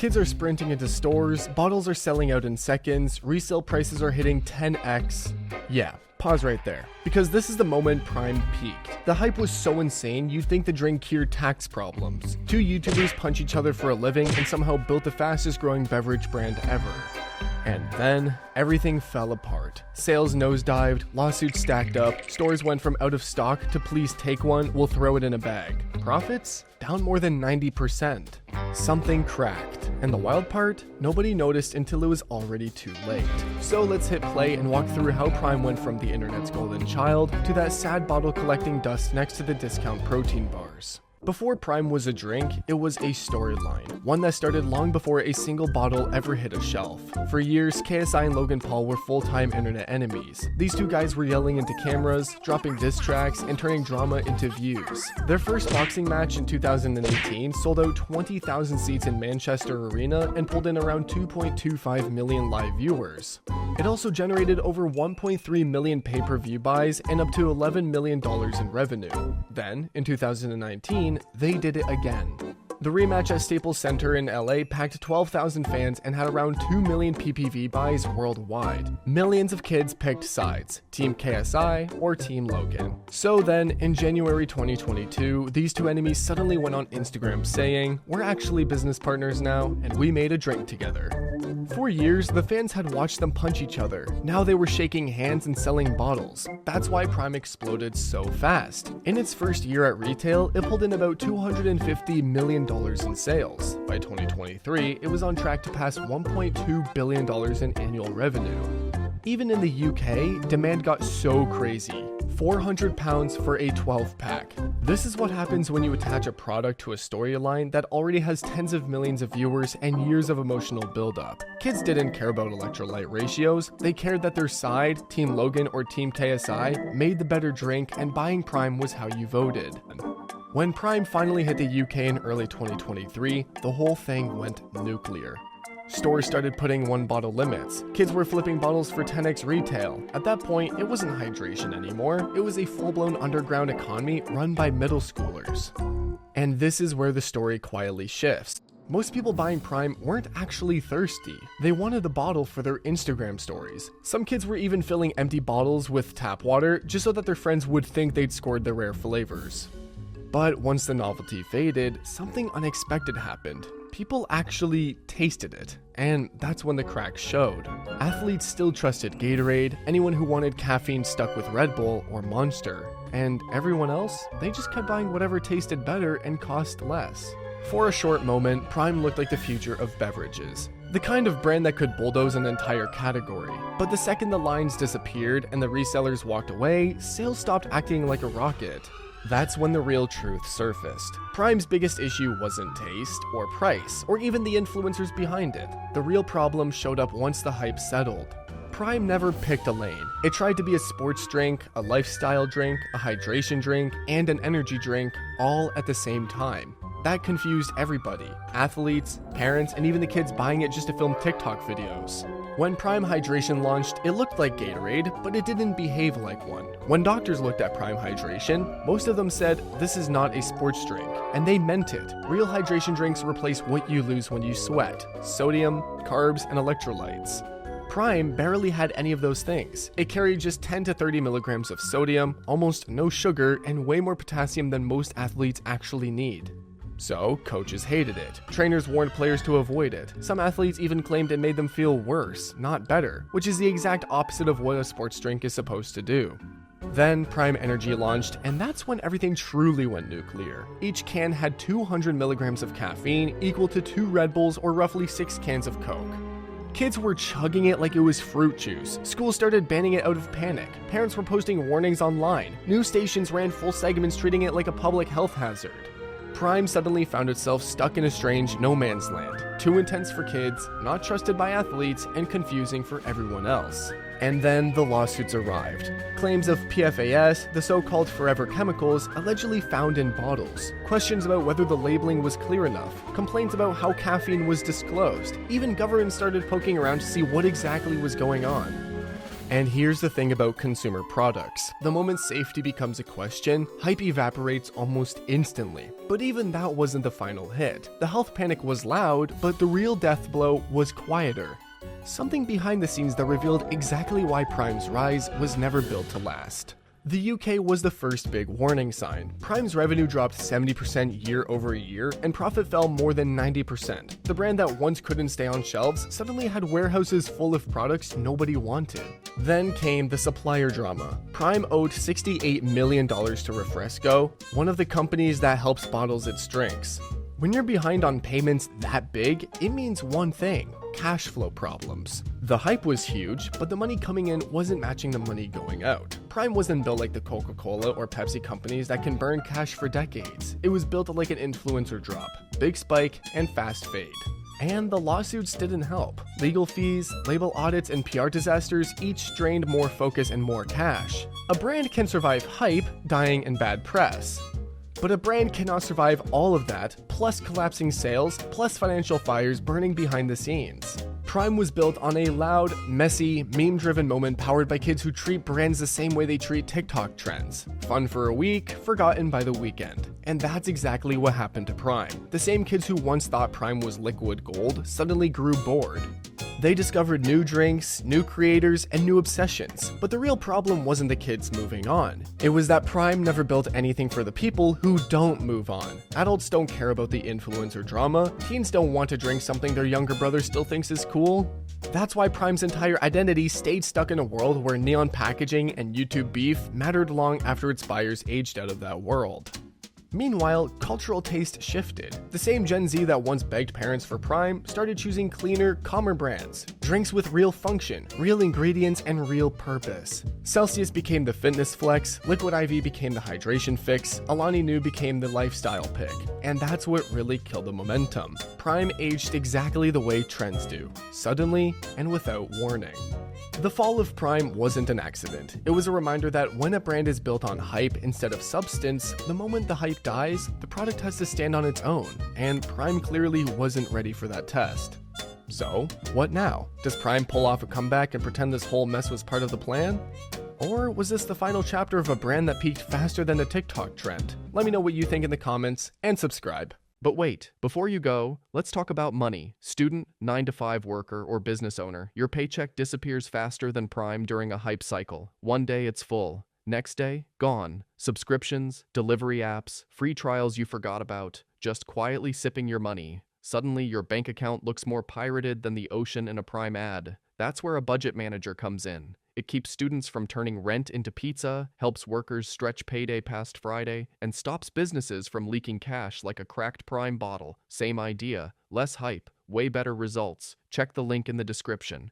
Kids are sprinting into stores, bottles are selling out in seconds, resale prices are hitting 10x. Yeah, pause right there, because this is the moment Prime peaked. The hype was so insane you'd think the drink cured tax problems. Two YouTubers punch each other for a living and somehow built the fastest growing beverage brand ever. And then, everything fell apart. Sales nosedived, lawsuits stacked up, stores went from out of stock to please take one, we'll throw it in a bag. Profits? Down more than 90%. Something cracked. And the wild part? Nobody noticed until it was already too late. So let's hit play and walk through how Prime went from the internet's golden child to that sad bottle collecting dust next to the discount protein bars. Before Prime was a drink, it was a storyline, one that started long before a single bottle ever hit a shelf. For years, KSI and Logan Paul were full-time internet enemies. These two guys were yelling into cameras, dropping diss tracks, and turning drama into views. Their first boxing match in 2018 sold out 20,000 seats in Manchester Arena and pulled in around 2.25 million live viewers. It also generated over 1.3 million pay-per-view buys and up to $11 million in revenue. Then, in 2019, they did it again. The rematch at Staples Center in LA packed 12,000 fans and had around 2 million PPV buys worldwide. Millions of kids picked sides, Team KSI or Team Logan. So then, in January 2022, these two enemies suddenly went on Instagram saying, "We're actually business partners now, and we made a drink together." For years, the fans had watched them punch each other. Now they were shaking hands and selling bottles. That's why Prime exploded so fast. In its first year at retail, it pulled in about $250 million in sales. By 2023, it was on track to pass $1.2 billion in annual revenue. Even in the UK, demand got so crazy. £400 for a 12-pack. This is what happens when you attach a product to a storyline that already has tens of millions of viewers and years of emotional buildup. Kids didn't care about electrolyte ratios, they cared that their side, Team Logan or Team KSI, made the better drink, and buying Prime was how you voted. When Prime finally hit the UK in early 2023, the whole thing went nuclear. Stores started putting one bottle limits. Kids were flipping bottles for 10x retail. At that point, it wasn't hydration anymore. It was a full-blown underground economy run by middle schoolers. And this is where the story quietly shifts. Most people buying Prime weren't actually thirsty. They wanted the bottle for their Instagram stories. Some kids were even filling empty bottles with tap water just so that their friends would think they'd scored the rare flavors. But once the novelty faded, something unexpected happened. People actually tasted it, and that's when the cracks showed. Athletes still trusted Gatorade, anyone who wanted caffeine stuck with Red Bull or Monster, and everyone else, they just kept buying whatever tasted better and cost less. For a short moment, Prime looked like the future of beverages. The kind of brand that could bulldoze an entire category. But the second the lines disappeared and the resellers walked away, sales stopped acting like a rocket. That's when the real truth surfaced. Prime's biggest issue wasn't taste, or price, or even the influencers behind it. The real problem showed up once the hype settled. Prime never picked a lane. It tried to be a sports drink, a lifestyle drink, a hydration drink, and an energy drink, all at the same time. That confused everybody. Athletes, parents, and even the kids buying it just to film TikTok videos. When Prime Hydration launched, it looked like Gatorade, but it didn't behave like one. When doctors looked at Prime Hydration, most of them said, "This is not a sports drink," and they meant it. Real hydration drinks replace what you lose when you sweat: sodium, carbs, and electrolytes. Prime barely had any of those things. It carried just 10 to 30 milligrams of sodium, almost no sugar, and way more potassium than most athletes actually need. So, coaches hated it. Trainers warned players to avoid it. Some athletes even claimed it made them feel worse, not better, which is the exact opposite of what a sports drink is supposed to do. Then Prime Energy launched, and that's when everything truly went nuclear. Each can had 200 milligrams of caffeine, equal to 2 Red Bulls or roughly 6 cans of Coke. Kids were chugging it like it was fruit juice. Schools started banning it out of panic. Parents were posting warnings online. News stations ran full segments treating it like a public health hazard. Prime suddenly found itself stuck in a strange no man's land. Too intense for kids, not trusted by athletes, and confusing for everyone else. And then the lawsuits arrived. Claims of PFAS, the so-called forever chemicals, allegedly found in bottles. Questions about whether the labeling was clear enough. Complaints about how caffeine was disclosed. Even governments started poking around to see what exactly was going on. And here's the thing about consumer products. The moment safety becomes a question, hype evaporates almost instantly. But even that wasn't the final hit. The health panic was loud, but the real death blow was quieter. Something behind the scenes that revealed exactly why Prime's rise was never built to last. The UK was the first big warning sign. Prime's revenue dropped 70% year over year, and profit fell more than 90%. The brand that once couldn't stay on shelves suddenly had warehouses full of products nobody wanted. Then came the supplier drama. Prime owed $68 million to Refresco, one of the companies that helps bottles its drinks. When you're behind on payments that big, it means one thing: cash flow problems. The hype was huge, but the money coming in wasn't matching the money going out. Prime wasn't built like the Coca-Cola or Pepsi companies that can burn cash for decades. It was built like an influencer drop: big spike and fast fade. And the lawsuits didn't help. Legal fees, label audits, and PR disasters each drained more focus and more cash. A brand can survive hype, dying, and bad press. But a brand cannot survive all of that, plus collapsing sales, plus financial fires burning behind the scenes. Prime was built on a loud, messy, meme-driven moment powered by kids who treat brands the same way they treat TikTok trends. Fun for a week, forgotten by the weekend. And that's exactly what happened to Prime. The same kids who once thought Prime was liquid gold suddenly grew bored. They discovered new drinks, new creators, and new obsessions. But the real problem wasn't the kids moving on. It was that Prime never built anything for the people who don't move on. Adults don't care about the influencer drama. Teens don't want to drink something their younger brother still thinks is cool. That's why Prime's entire identity stayed stuck in a world where neon packaging and YouTube beef mattered long after its buyers aged out of that world. Meanwhile, cultural taste shifted. The same Gen Z that once begged parents for Prime started choosing cleaner, calmer brands. Drinks with real function, real ingredients, and real purpose. Celsius became the fitness flex, Liquid IV became the hydration fix, Alani Nu became the lifestyle pick. And that's what really killed the momentum. Prime aged exactly the way trends do, suddenly and without warning. The fall of Prime wasn't an accident. It was a reminder that when a brand is built on hype instead of substance, the moment the hype dies, the product has to stand on its own, and Prime clearly wasn't ready for that test. So, what now? Does Prime pull off a comeback and pretend this whole mess was part of the plan? Or was this the final chapter of a brand that peaked faster than the TikTok trend? Let me know what you think in the comments, and subscribe. But wait, before you go, let's talk about money. Student, 9-to-5 worker, or business owner, your paycheck disappears faster than Prime during a hype cycle. One day it's full. Next day, gone. Subscriptions, delivery apps, free trials you forgot about, just quietly sipping your money. Suddenly, your bank account looks more pirated than the ocean in a Prime ad. That's where a budget manager comes in. It keeps students from turning rent into pizza, helps workers stretch payday past Friday, and stops businesses from leaking cash like a cracked Prime bottle. Same idea, less hype, way better results. Check the link in the description.